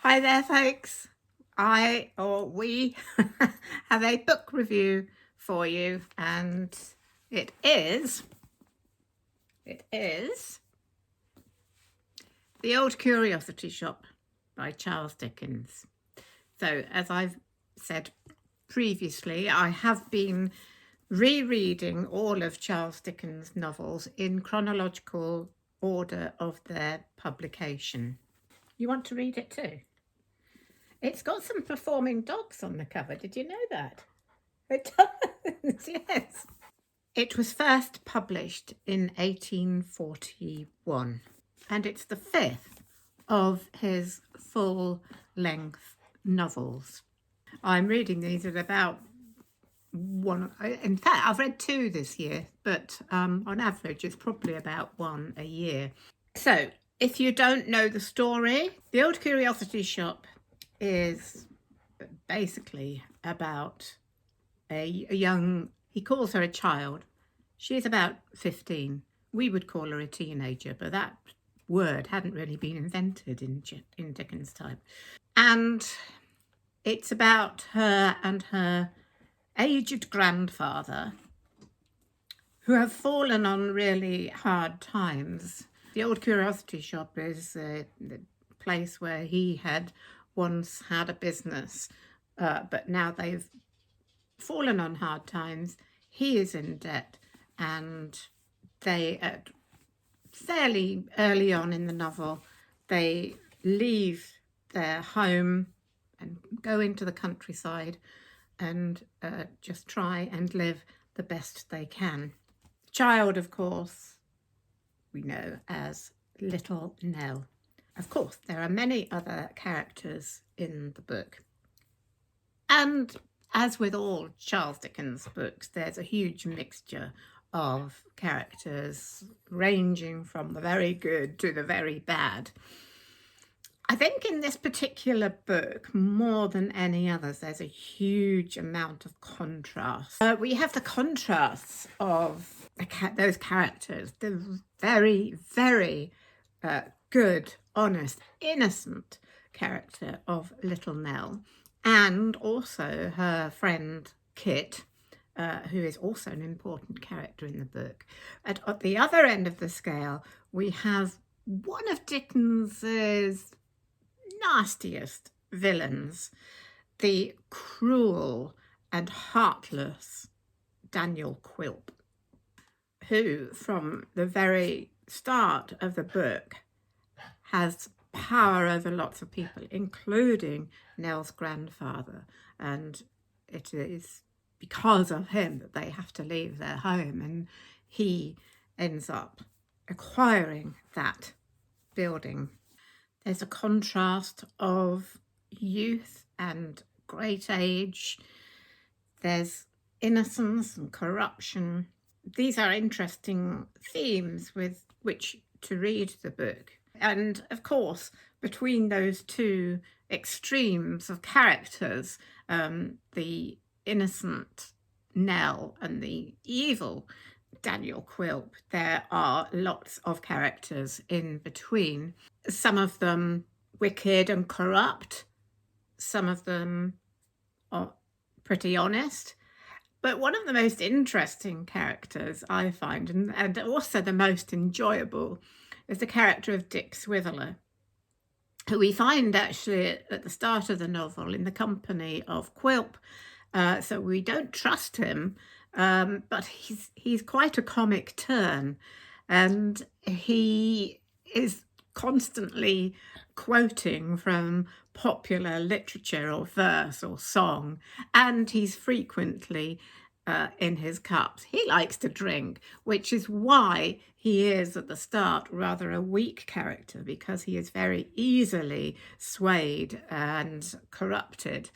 Hi there, folks. We have a book review for you, and it is The Old Curiosity Shop by Charles Dickens. So, as I've said previously, I have been rereading all of Charles Dickens' novels in chronological order of their publication. You want to read it too? It's got some performing dogs on the cover. Did you know that? It does, yes. It was first published in 1841, and it's the fifth of his full-length novels. I'm reading these at about one. In fact, I've read two this year, but on average, it's probably about one a year. So, if you don't know the story, The Old Curiosity Shop is basically about a young, he calls her a child. She's about 15. We would call her a teenager, but that word hadn't really been invented in Dickens' time. And it's about her and her aged grandfather who have fallen on really hard times. The Old Curiosity Shop is the place where he had once had a business, but now they've fallen on hard times. He is in debt, and they, fairly early on in the novel, they leave their home and go into the countryside and just try and live the best they can. Child, of course, we know as Little Nell. Of course, there are many other characters in the book. And as with all Charles Dickens books, there's a huge mixture of characters ranging from the very good to the very bad. I think in this particular book, more than any others, there's a huge amount of contrast. We have the contrasts of those characters, the very, very good, honest, innocent character of Little Nell, and also her friend Kit, who is also an important character in the book. At the other end of the scale, we have one of Dickens's nastiest villains, the cruel and heartless Daniel Quilp, who from the very start of the book has power over lots of people, including Nell's grandfather, and it is because of him that they have to leave their home, and he ends up acquiring that building. There's a contrast of youth and great age. There's innocence and corruption. These are interesting themes with which to read the book. And of course, between those two extremes of characters, the innocent Nell and the evil Daniel Quilp, there are lots of characters in between. Some of them wicked and corrupt, some of them are pretty honest. But one of the most interesting characters I find, and also the most enjoyable, is the character of Dick Swiveller, who we find actually at the start of the novel in the company of Quilp. So we don't trust him, but he's quite a comic turn, and he is constantly quoting from popular literature or verse or song, and he's frequently in his cups. He likes to drink, which is why he is at the start rather a weak character, because he is very easily swayed and corrupted.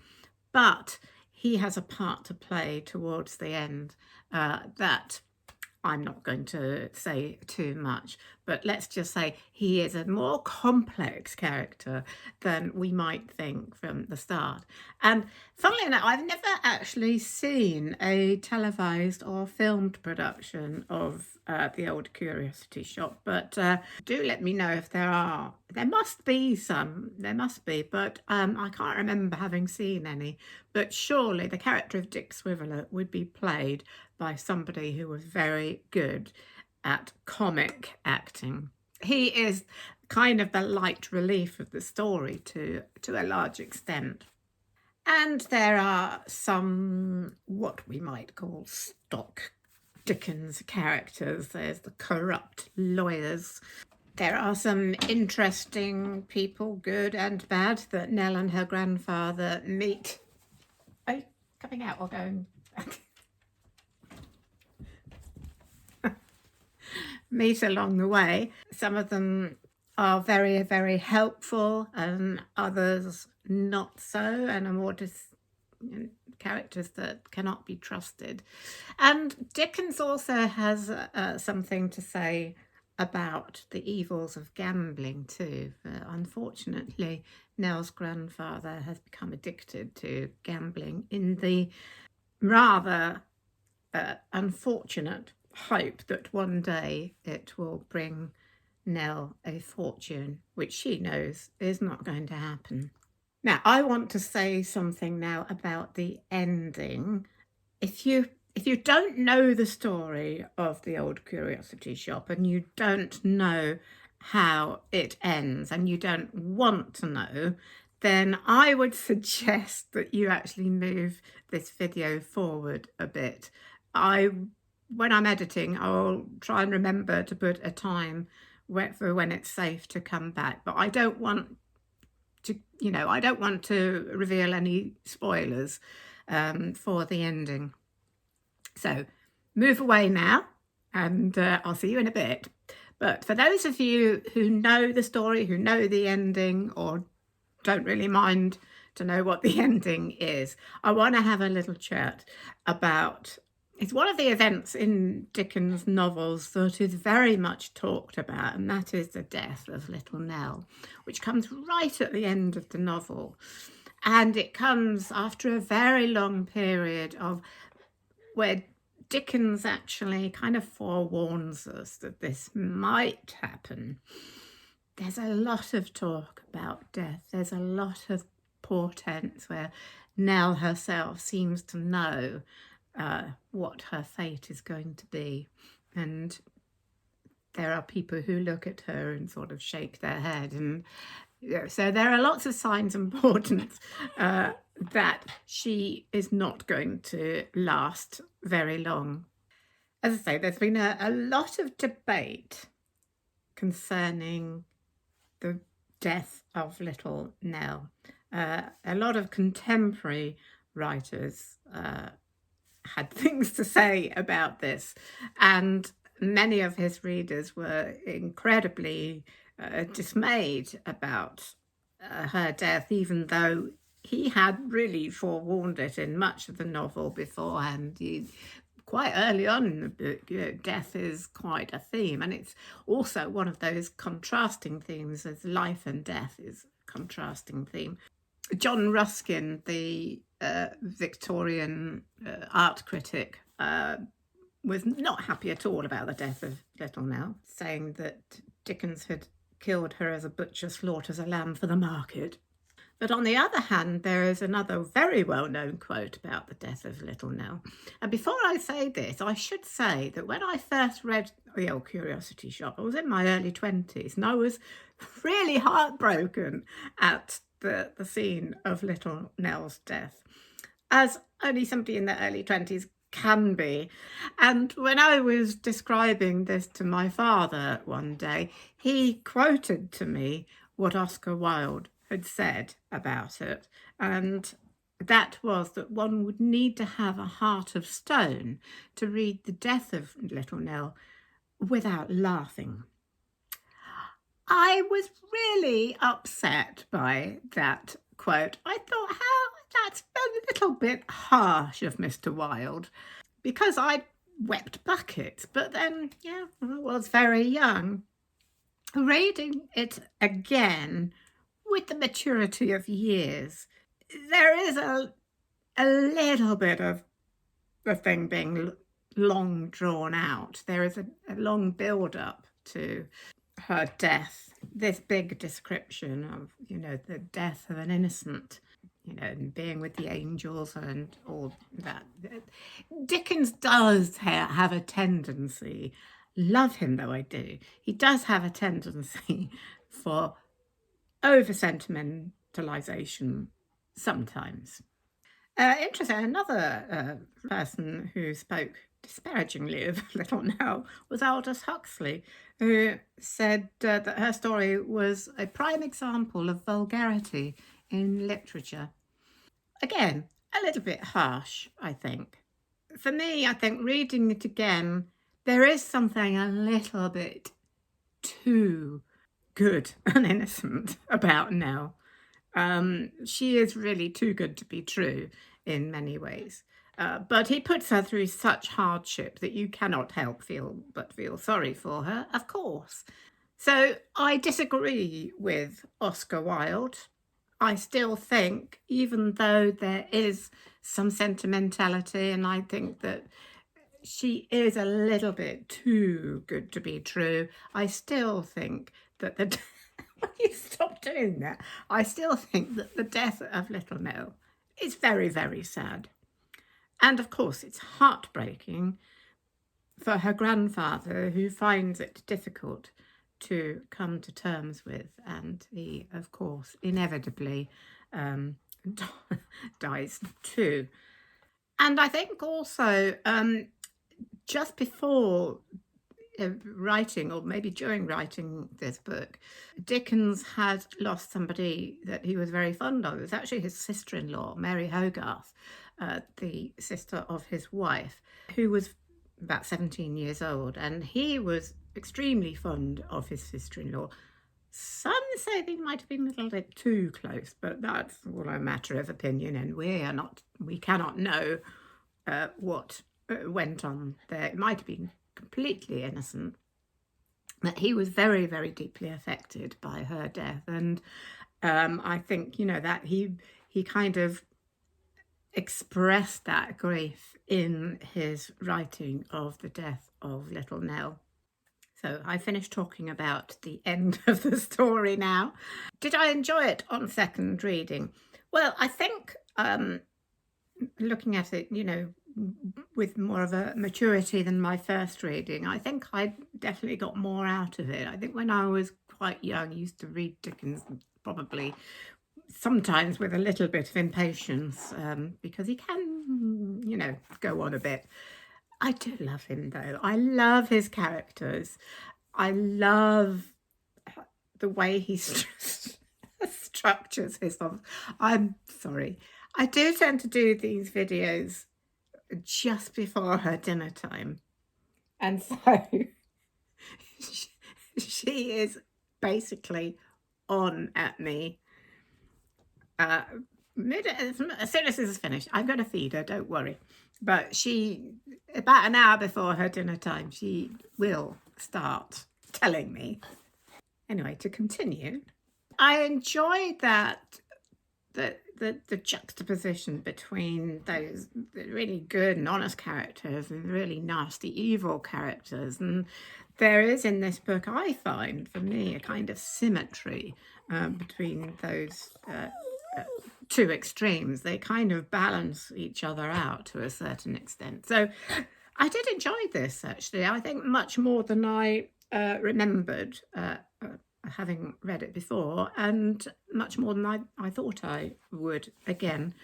But he has a part to play towards the end that I'm not going to say too much, but let's just say he is a more complex character than we might think from the start. And funnily enough, I've never actually seen a televised or filmed production of The Old Curiosity Shop, but do let me know if there are. There must be some, but I can't remember having seen any. But surely the character of Dick Swiveller would be played by somebody who was very good at comic acting. He is kind of the light relief of the story to a large extent. And there are some, what we might call stock Dickens characters. There's the corrupt lawyers. There are some interesting people, good and bad, that Nell and her grandfather meet. Are you coming out or going back? Meet along the way. Some of them are very, very helpful, and others not so, and are more just characters that cannot be trusted. And Dickens also has something to say about the evils of gambling too. Unfortunately, Nell's grandfather has become addicted to gambling in the rather unfortunate hope that one day it will bring Nell a fortune, which she knows is not going to happen. Now, I want to say something now about the ending. If you don't know the story of The Old Curiosity Shop, and you don't know how it ends, and you don't want to know, then I would suggest that you actually move this video forward a bit. When I'm editing, I'll try and remember to put a time for when it's safe to come back, but I don't want to reveal any spoilers for the ending. So move away now, and I'll see you in a bit. But for those of you who know the story, who know the ending, or don't really mind to know what the ending is, I want to have a little chat about. It's one of the events in Dickens' novels that is very much talked about, and that is the death of little Nell, which comes right at the end of the novel. And it comes after a very long period of where Dickens actually kind of forewarns us that this might happen. There's a lot of talk about death. There's a lot of portents where Nell herself seems to know what her fate is going to be. And there are people who look at her and sort of shake their head. And so there are lots of signs and portents that she is not going to last very long. As I say, there's been a lot of debate concerning the death of little Nell. A lot of contemporary writers had things to say about this, and many of his readers were incredibly dismayed about her death, even though he had really forewarned it in much of the novel beforehand. Quite early on in the book, death is quite a theme, and it's also one of those contrasting themes, as life and death is a contrasting theme. John Ruskin, the Victorian art critic, was not happy at all about the death of little Nell, saying that Dickens had killed her as a butcher slaughters a lamb for the market. But on the other hand, there is another very well-known quote about the death of little Nell. And before I say this, I should say that when I first read The Old Curiosity Shop, I was in my early 20s, and I was really heartbroken at the scene of little Nell's death, as only somebody in their early 20s can be. And when I was describing this to my father one day, he quoted to me what Oscar Wilde had said about it, and that was that one would need to have a heart of stone to read the death of little Nell without laughing. I was really upset by that quote. I thought, that's a little bit harsh of Mr. Wilde, because I wept buckets, but then, I was very young. Reading it again with the maturity of years, there is a little bit of the thing being long drawn out. There is a long build up to her death, this big description of, the death of an innocent, and being with the angels and all that. Dickens does have a tendency, love him though I do, he does have a tendency for over sentimentalization sometimes. Interesting, another person who spoke disparagingly of Little Nell was Aldous Huxley, who said that her story was a prime example of vulgarity in literature. Again, a little bit harsh, I think. For me, I think reading it again, there is something a little bit too good and innocent about Nell. She is really too good to be true in many ways. But he puts her through such hardship that you cannot help but feel sorry for her, of course. So I disagree with Oscar Wilde. I still think, even though there is some sentimentality, and I think that she is a little bit too good to be true, I still think that the you stop doing that. I still think that the death of Little Nell is very, very sad. And of course, it's heartbreaking for her grandfather, who finds it difficult to come to terms with. And he, of course, inevitably dies too. And I think also just before writing, or maybe during writing this book, Dickens had lost somebody that he was very fond of. It was actually his sister-in-law, Mary Hogarth, the sister of his wife, who was about 17 years old, and he was extremely fond of his sister-in-law. Some say they might have been a little bit too close, but that's all a matter of opinion, and we cannot know what went on there. It might have been completely innocent, but he was very, very deeply affected by her death. And I think, that he kind of expressed that grief in his writing of the death of Little Nell. So I finished talking about the end of the story now. Did I enjoy it on second reading? Well, I think looking at it, with more of a maturity than my first reading, I think I definitely got more out of it. I think when I was quite young, I used to read Dickens probably sometimes with a little bit of impatience, because he can, go on a bit. I do love him though. I love his characters. I love the way he structures his novels. I'm sorry. I do tend to do these videos just before her dinner time. And so she is basically on at me. As soon as this is finished, I'm going to feed her, don't worry. But about an hour before her dinner time, she will start telling me. Anyway, to continue, I enjoyed that the juxtaposition between those really good and honest characters and really nasty evil characters. And there is in this book, I find, for me, a kind of symmetry between those two extremes. They kind of balance each other out to a certain extent. So I did enjoy this, actually. I think much more than I remembered having read it before, and much more than I thought I would. Again,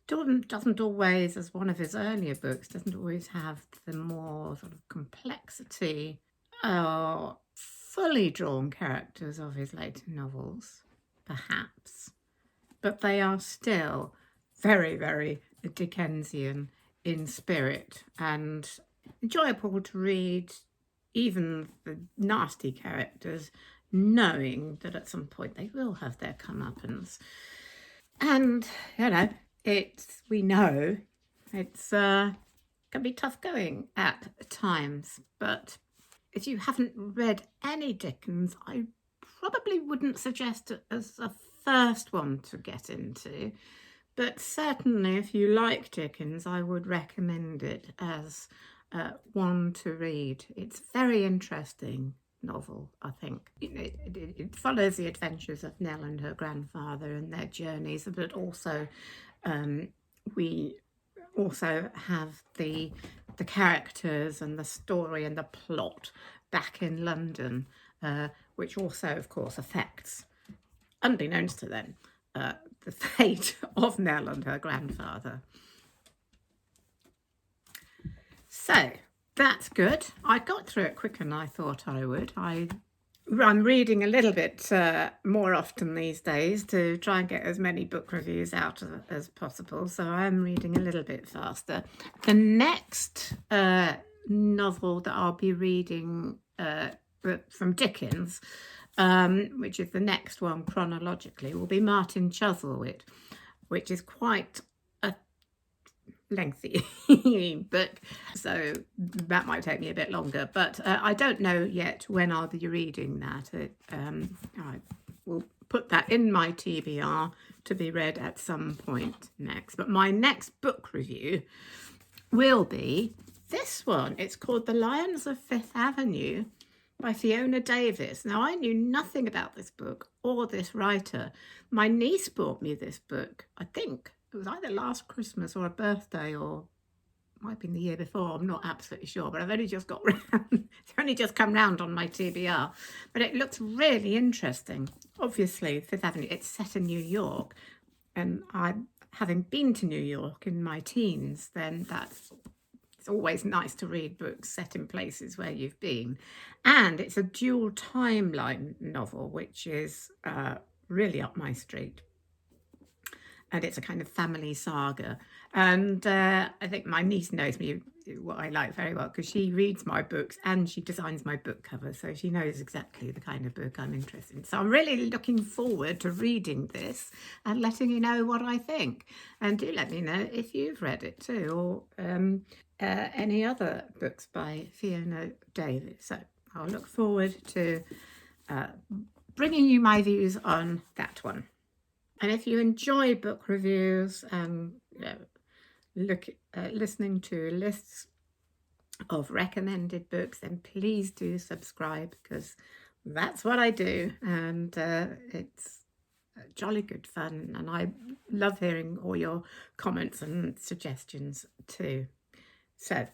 doesn't always, as one of his earlier books, doesn't always have the more sort of complexity or fully drawn characters of his later novels, perhaps. But they are still very, very Dickensian in spirit and enjoyable to read, even the nasty characters, knowing that at some point they will have their comeuppance. And, we know it's can be tough going at times. But if you haven't read any Dickens, I probably wouldn't suggest it as a first one to get into, but certainly if you like Dickens, I would recommend it as one to read. It's very interesting novel, I think. It follows the adventures of Nell and her grandfather and their journeys, but also we also have the characters and the story and the plot back in London, which also, of course, affects, unbeknownst to them, the fate of Nell and her grandfather. So that's good. I got through it quicker than I thought I would. I'm reading a little bit more often these days to try and get as many book reviews out as possible, so I'm reading a little bit faster. The next novel that I'll be reading from Dickens, which is the next one chronologically, will be Martin Chuzzlewit, which is quite a lengthy book, so that might take me a bit longer, but I don't know yet when I'll be reading that. I will put that in my TBR to be read at some point next. But my next book review will be this one. It's called The Lions of Fifth Avenue by Fiona Davis. Now, I knew nothing about this book or this writer. My niece bought me this book, I think it was either last Christmas or a birthday, or might have been the year before. I'm not absolutely sure, but I've only just got round. It's only just come round on my TBR. But it looks really interesting. Obviously, Fifth Avenue, it's set in New York. And having been to New York in my teens, then it's always nice to read books set in places where you've been. And it's a dual timeline novel, which is really up my street. And it's a kind of family saga. And I think my niece knows me, what I like, very well, because she reads my books and she designs my book covers, so she knows exactly the kind of book I'm interested in. So I'm really looking forward to reading this and letting you know what I think. And do let me know if you've read it too, or any other books by Fiona Davis. So I'll look forward to bringing you my views on that one. And if you enjoy book reviews and listening to lists of recommended books, then please do subscribe, because that's what I do, and it's jolly good fun, and I love hearing all your comments and suggestions too. So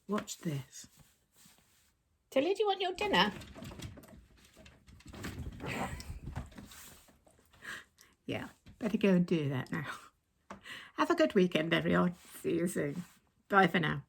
watch this. Tilly, do you want your dinner? Yeah, better go and do that now. Have a good weekend, everyone. See you soon. Bye for now.